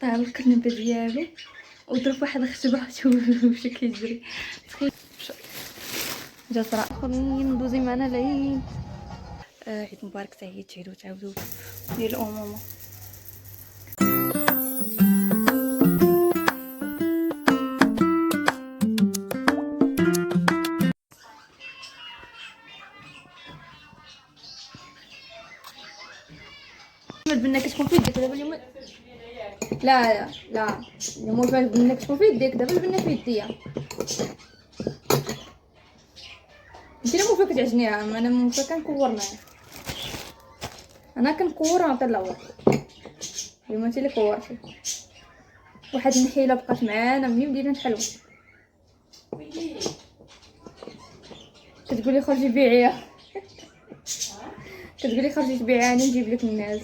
طلع القنبه ديالو وضرب واحد الخشبه. شوف واش كيجري. جا صرا اخرين ندوزي معنا العيد. عيد مبارك. سعيد تعيدوا تعاودوا ديال الامومه. البنه كتكون في يديك دابا اليوم. لا لا لا اليوم البنه كتكون في يديك دابا البنه في يديا. انت لا موفا كتعجنيها. انا موفا كنكور معاها. انا كنكور ونعطي لها. اليوم انت اللي كورتي. واحد النحيله بقات معانا منين بدينا نحلو. كتقولي خرجي بيعيها. كتقولي خرجي تبيعيها انا نجيب لك الناس.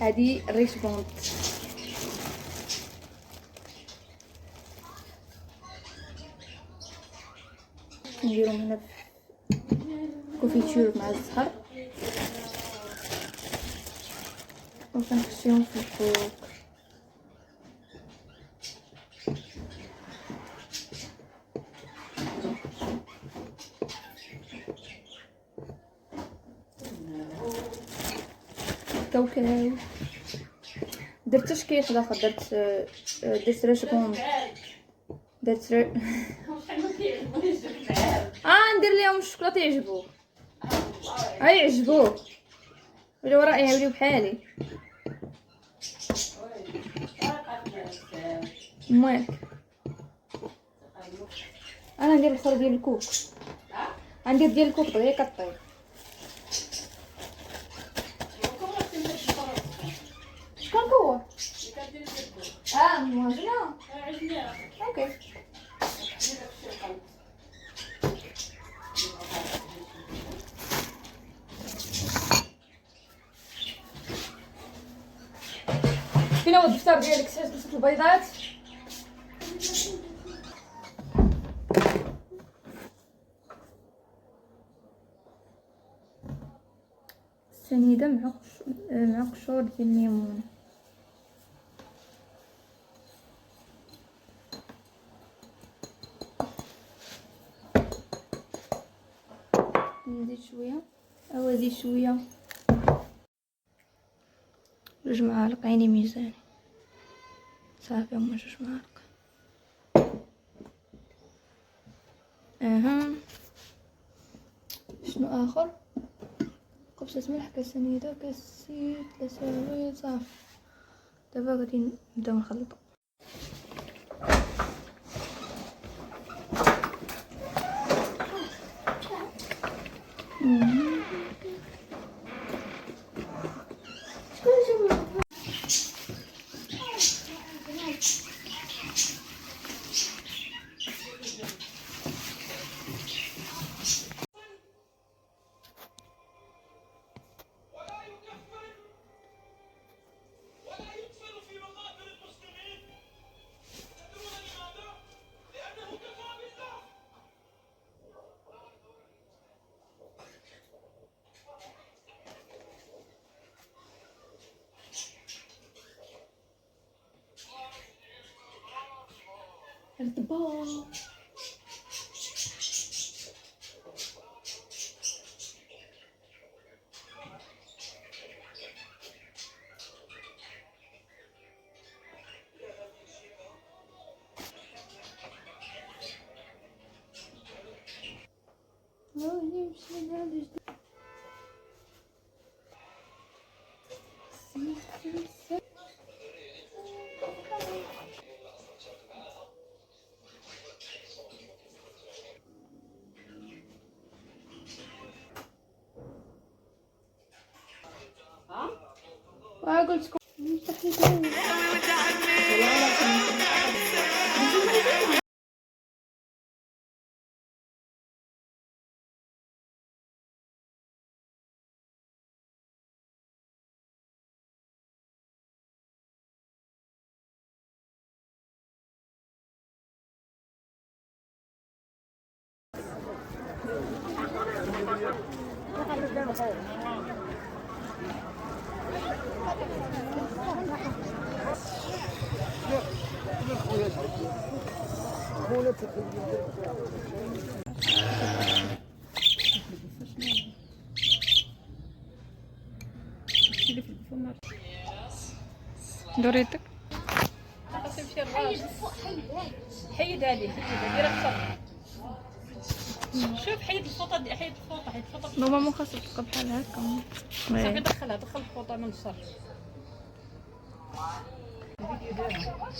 هذه الريش بونط. نديرو هنا كوفيتور مع الزهر وكنخشيهم في الفوق. كاوكاو. درت شكيح اخر. درت ريش بونط. درت ندير ليهم الشوكولاته يعجبوه. يعجبوه. ولا راه يوليو بحالي. مالك انا ندير الاخر ديال الكوك. غندير ديال الكوك دغيا كطيب. شكون كور موازنه. اوكي فين هو الدفتر ديالك؟ شحال قصه البيضات؟ السنيده مع قشور ديال الليمون. نزيد شويه. زيد شويه. 2 معالق عيني ميزاني. صافي هما 2 معالق. شنو اخر؟ قبصة ملح، كاس سنيده، كاس زيت، كاس صافي. دابا غادي نبداو نخلطو. الطباخ. قلت لكم دوريتك حيد هذه دير الصف. شوف حيد الفوطه دي، حيد الفوطه، حيد الفوطه. ماما مو خاصك تبقى بحال هكا. صافي دخل الفوطه من الصف. الفيديو دابا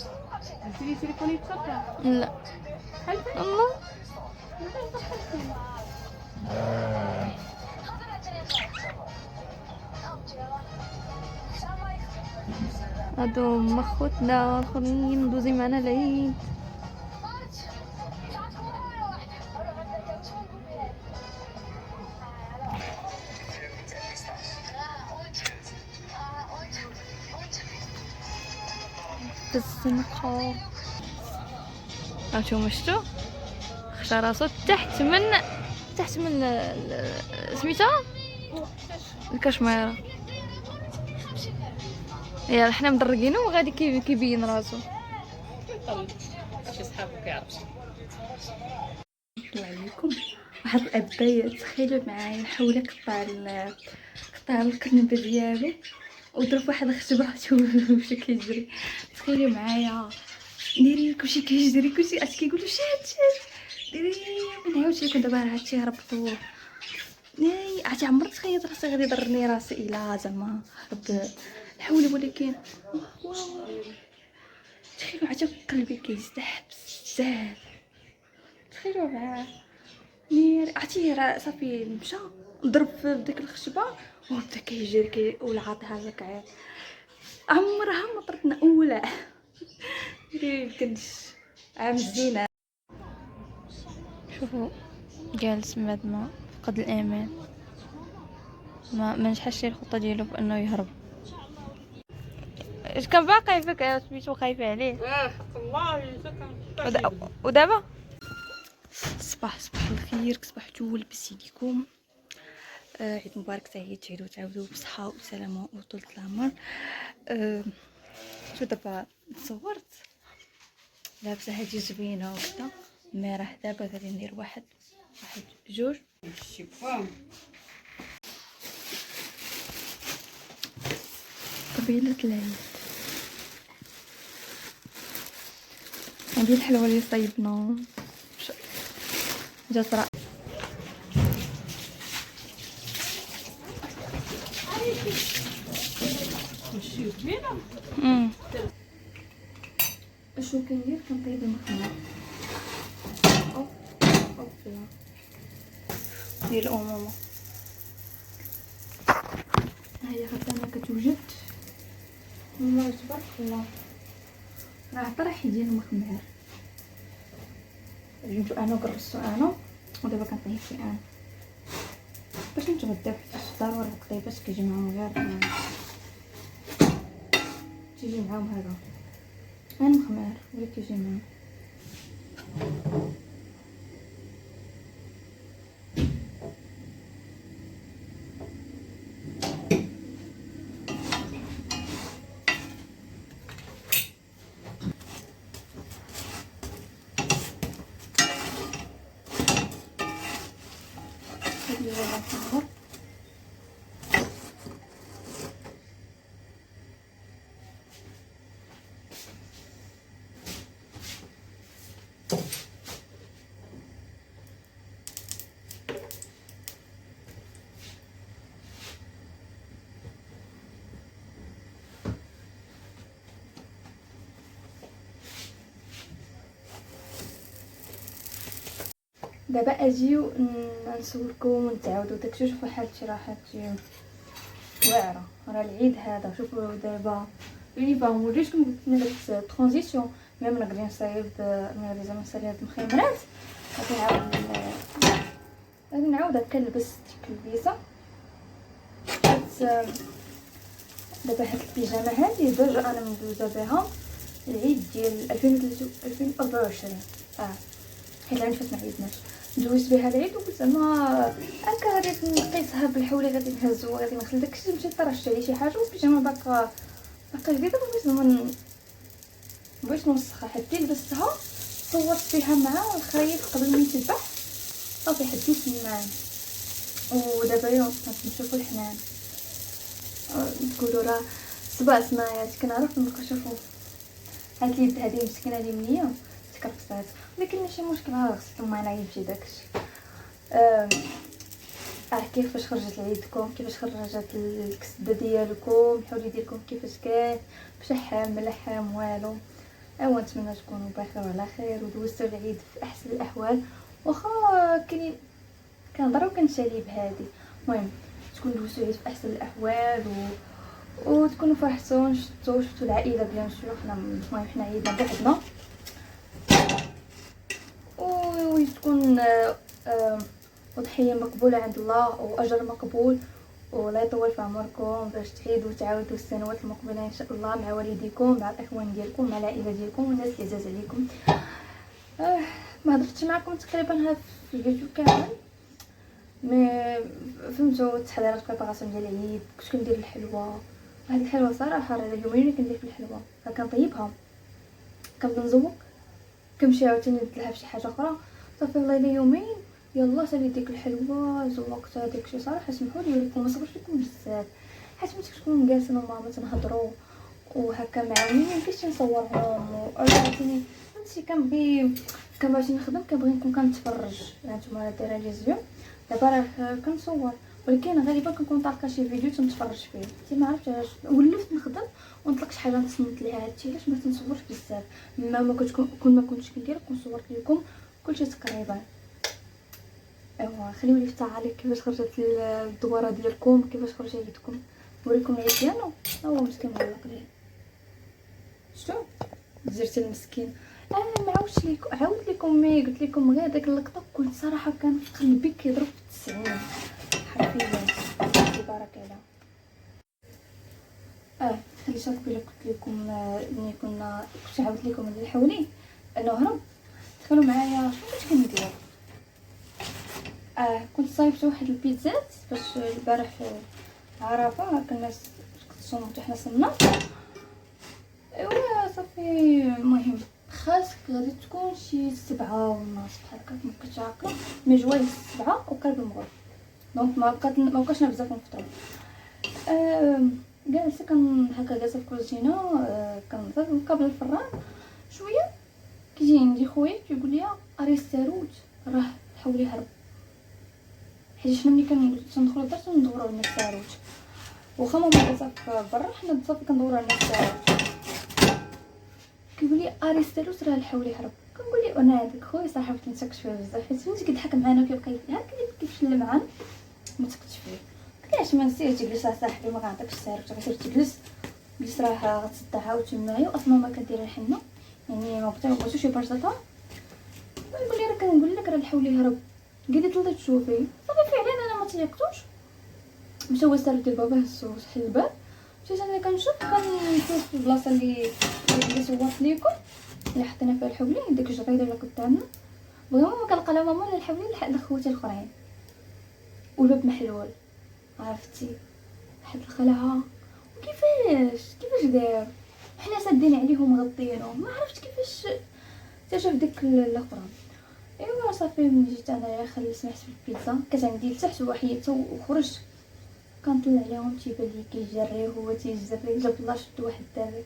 نسيتي تليفوني تصفى. لا الله هادو مخوتنا الاخرين ندوزي معنا العيد. بالزنقة هانتوما شتو خشى راسو تحت من سميتها الكشميره. يا حنا مدرقينو وغادي كيبين راسو. شي صحابك يعرفوا. السلام عليكم. واحد الابايه تخيلوا معايا حاول قطع الكنبه ديالو وضرب واحد الخشبه شوف كيجري. تخيلوا معايا ديري كلشي كيجري كلشي اش كيقولوا شاد ديري من عاوتاني كون دابا راه هادشي هربطو عرفتي عمرك تخيلت راسي غادي يضرني راسي الا زعما هرب الحول. ولكن تخيلوا عاد قلبي كيزدح بزاف. تخيلوا معاه نير عرفتي راه صافي مشى ضرب في ديك الخشبه وبدا كيجري والعاط هذاك عيط. عمرها ما طرتنا اولى يمكنش عام الزينه. شوفوا جالس بعد ما فقد الامان ما نجحش الخطه ديالو بانه يهرب. اش كان باقي فيك سميتو خايفه عليه. والله ودابا صباح الخير كصبحتوا لبس يديكم. عيد مبارك سعيد تعيدوا تعاودوا بصحه وسلامه وطولة العمر. شو دابا تصورت لابسه هادي زوينه وكذا مي راه دابا غادي ندير واحد جوج قبيله العيد. هذه الحلوه اللي صايبنا جات راه اشنو كندير كنطيب المخمر او فيها ديال الامومه. هي غدا كتوجد والله تبارك الله راه طرح ديال المخمر. جبتو انا وقرصتو انا ودابا كنطيب فيه انا باش نتغداو حيت الخضار والقطيبات كيجي معاهم غير تيجي معاهم هذا المخمر اللي كيجي معاهم. دابا اجيو نسولكم ونتعاودوا داكشي. شوفوا حالتي راه حالتي واعره راه العيد هذا. شوفوا دابا يونيفورم وريتكم قلت لكم داك ترانزيسيون ميم نقدر نصايب من زعما نسالي هاد المخيمرات. غادي نعاود هكا نلبس ديك اللبسه دابا هاد البيجامه هادي ديجا انا مدوزه بها العيد ديال 2024 حيت العام فات ما عيدناش. دوزت بها العيد وقلت زعما هكا غادي نقيسها بالحولي غادي نهزو غادي نغسل داكشي مشيت طرشت عليه شي حاجه وبيجامه باقا جديده بغيت زعما بغيت نوسخها حتى لبستها صورت فيها مع الخيط قبل ما يتذبح صافي حديت الماء. ودابا يوم نشوفوا الحنان تقولوا راه 7 سنايات كنعرف نبقى نشوفوا هاد اليد هذه مسكينه هذه منيه تكرفسات ولكن ماشي مشكل راه غسلت ما نعيبش داكشي. كيفاش خرجت لعيدكم كيفاش خرجت الكسده ديالكم الحولي ديالكم كيفاش كان بشحام ملحام والو. نتمنى تكونوا بخير وعلى خير ودوزتوا العيد في احسن الاحوال واخا كاين كنهضر وكنشالي بهادي. المهم تكون دوزتوا العيد في احسن الاحوال وتكونوا فرحتوا شفتوا العائله بيان سور. المهم حنا عيدنا بوحدنا وتكون وضحيه مقبوله عند الله واجر مقبول ولا يطول في عمركم باش تعيدوا وتعاودوا السنوات المقبله ان شاء الله مع والديكم مع الاخوان ديالكم مع العائله ديالكم والناس اللي عزاز عليكم. ما هضرتش معكم تقريبا هذا في الفيديو كامل مي فهمتوا التحضيرات بريباراسيون ديال العيد. كنت كندير الحلوى هاد الحلوى صراحه راه اليومين اللي كندير في الحلوى كنطيبها كنبدا نزوق كنمشي عاوتاني ندلها فشي حاجه اخرى صافي والله الا يومين يلا سالي ديك الحلوى زوقتها داكشي صراحه سمحوا لي ولكم ما صبرش لكم بزاف حيت ملي تكونوا جالسين ماما تنهضروا وهكا معاونين ميمكنش نصورهم عاوتاني فهمتي كنبغي نخدم كنبغي نكون كنتفرج. نتوما دايره لي زيون دابا راه كنصور ولكن غالبا كنكون طالقه شي فيديو تنتفرج فيه حتى ما عرفتش علاش ولفت نخدم ونطلق شي حاجه نصنت ليها هادشي علاش ما تنصورش بزاف ما كنتش كندير صورت لكم كلشي تقريبا. خليو لي في التعاليق كيفاش خرجت الدواره ديالكم كيفاش خرج عيدكم نوريكم العيد ديالنا. هو مسكين معلق ليه شتو زرت المسكين. ما عاود لكم مي قلت لكم غير داك اللقطه كنت صراحه كان في قلبي كيضرب في 90 حرفيا تبارك الله. خليت قبيله قلت لكم ملي كنت عاودت لكم اللي حولي انه هرب دخلوا معايا شنو كنت كندير. كنت صايبت واحد البيتزات باش البارح عرفه كنا كتصوموا حتى حنا صمنا ايوا صافي. المهم خاصك غادي تكون شي 7:30 بحال هكا مكنتش عاقله مي جوايز 7 وقرب المغرب دونك ما بقاش بزاف نفطروا. جالسه هكا جالسه في الكوزينه كنظف قبل الفران شويه كيجي عندي خويا كيقول لي اريستاروت راه حولي هرب حيت حنا ملي كندخلوا للدار ندوروا على الساروت واخا ماما كتصاف برا حنا صافي كندوروا على الساروت. كيقول لي اريستاروت راه الحولي هرب كنقول لي انا هذاك خويا صراحه كنتسكت فيه بزاف حيت فهمتي كيضحك معانا وكيبقى هكا كيفشل معانا ما تسكتش فيه. قلت له اش ما نسير تجلس صاحبي ما غنعطيكش الساروت غير تجلس راه غتصدع وتمنعي واصلا ما كدير الحنه يعني ما بغيتوش يبرزطها. يقول لي راه كنقول لك راه الحولي هرب قالت لي تشوفي صافي فعلا انا ما تيقتوش. مشى هو الساروت ديال بابا هزو حل الباب مشيت انا كنشوف في البلاصه اللي صورت ليكم اللي حطينا فيها الحولي ديك الجريده اللي قدامنا بغينا ما كنلقى لا ماما لا الحولي لا خواتي الاخرين والباب محلول عرفتي واحد الخلعه كيفاش دار حنا سادين عليهم مغطينهم ما عرفتش كيفاش شاف ديك الاخرى. ايوا صافي ملي جيت انايا خليت سمحت في البيتزا كانت عندي لتحت وحيدتها وخرجت كنطلع عليهم تيبان لي كيجري هو تيجري جاب الله شد واحد الدري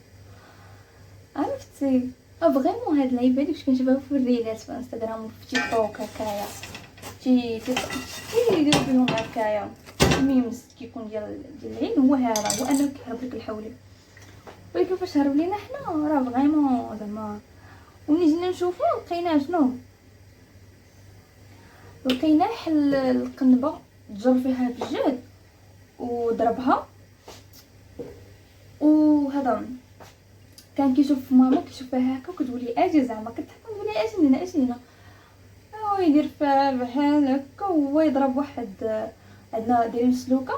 عرفتي فريمون هاد اللعيبه اللي كنت كنشوفها في الريلات في انستغرام وفي تيك توك هكايا يديروا بهم هكايا الميمز كيكون ديال العيد هو هذا هو انه كيهرب لك الحولي ولكن فاش هرب لينا حنا راه فريمون زعما وملي جينا نشوفو لقينا شنو لقينا حل القنبه تجر فيها بجد وضربها وهذا كان كيشوف ماما كيشوف فيها هكا وكتقول لي اجي زعما كتضحك تقول لي اجي هنا هو يدير فيها بحال هكا وهو يضرب واحد عندنا دايرين سلوكه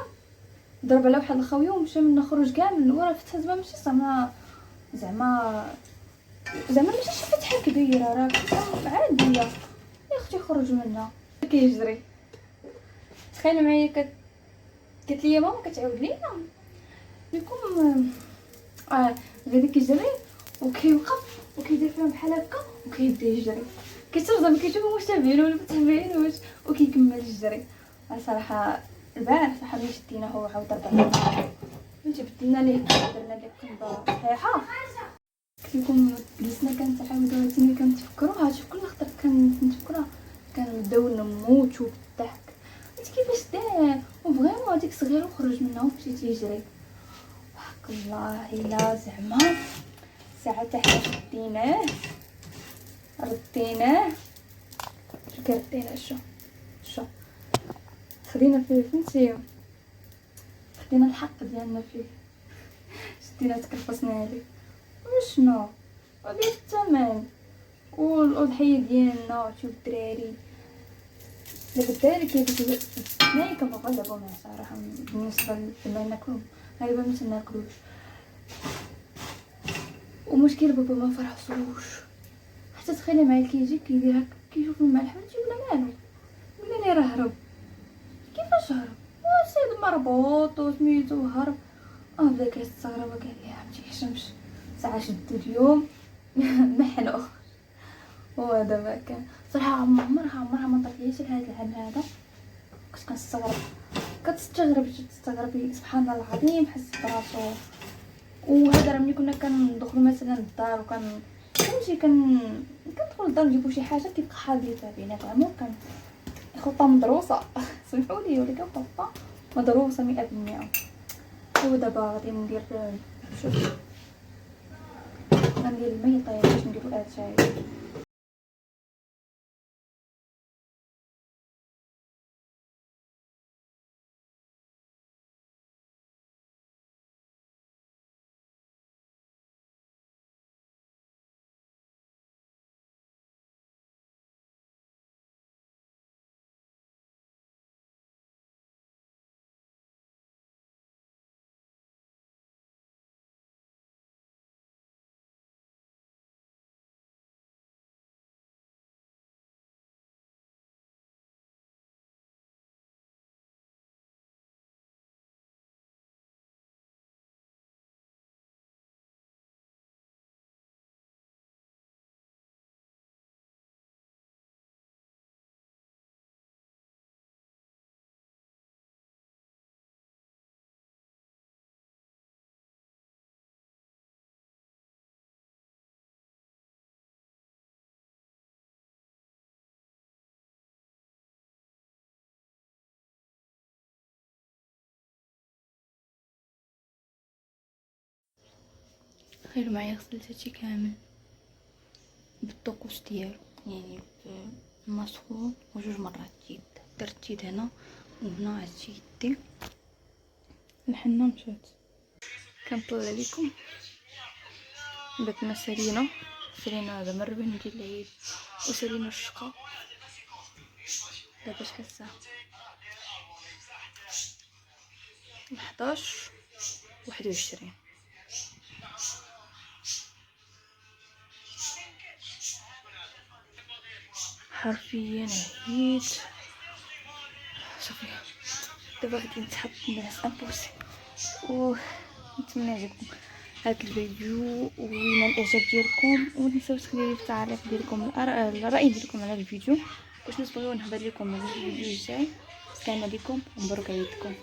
ضرب على واحد الخاويه ومشى من خرج كامل وراه فتحه زعما ماشي زعما ماشي شي فتحه كبيره راه عاديه يا اختي خرج منها كيجري. تخيلوا معايا قالت لي ماما كتعاود لينا لكم غادي كيجري وكيوقف وكيدير فيهم بحال هكا وكيبدا يجري، كيترجم كيشوفوا واش تابعين ولا متابعين واش، وكيكمل يجري. صراحه البارح صاحبي شدينا هو عاود ربع جبت لنا ليه درنا ليه كنبه صحيحه. قلت لكم جلسنا كنتعاودوا تاني كنتفكروها، شوف كل خطره كنتفكروها كنبداو نموتوا بالضحك. قلت كيفاش دار وفريمون هذيك صغيره وخرج منها ومشى تيجري. وحق الله الا زعما ساعه حنا شديناه رديناه شو كردينا شو خدينا فيه فهمتي، خدينا الحق ديالنا فيه، شدينا تكرفصنا عليه وشنو وديال الثمن والأضحية ديالنا. وشوف الدراري دابا الدراري كيفاش حنايا كنبغيو نلعبو معاه صراحه بالنسبه لما ناكلو غالبا ما تناكلوش، ومشكل بابا ما فرحصوش حتى تخيلي معايا كيجي كيدير هكا كيشوف الملح تجيب له مالو ولا لي راه هرب. كيفاش هرب سيد مربوط وسميتو هرب. بدا كيستغرب قال لي عمتي حشمش ساعه شدو اليوم محلو. هو دابا كان صراحه عمرها ما طريتش لهاد العام هذا، كنت كتستغربي سبحان الله العظيم حس براسو. وهذا راه ملي كنا كندخلوا مثلا للدار فهمتي كندخلوا للدار نجيبو شي حاجه كيبقى حادثه بيناتهم كان خطه مدروسه سمحوا لي ولكن خطه مدروسه 100%. ودابا غادي ندير شوف غندير الماء طايب باش نديرو اتاي. تخيلوا معايا غسلت هادشي كامل بالطقوس ديالو، يعني بمسحوق وجوج مرات جيت درت جيت هنا وهنا عاد يدي الحنه مشات. كنطلع لكم باتنا سالينا هذا من ربح ديال العيد وسالينا الشقه. دابا شحال الساعه 11:21 حرفيا عييت صافي. دابا غادي نتحط نعس انفوسي ونتمنى يعجبكم هذا الفيديو وينال الاعجاب ديالكم، ومتنساوش تخليو لي في التعليق ديالكم الراي ديالكم على الفيديو واش تبغيو نهضر لكم على الفيديو الجاي. السلام عليكم ومبروك عيدكم.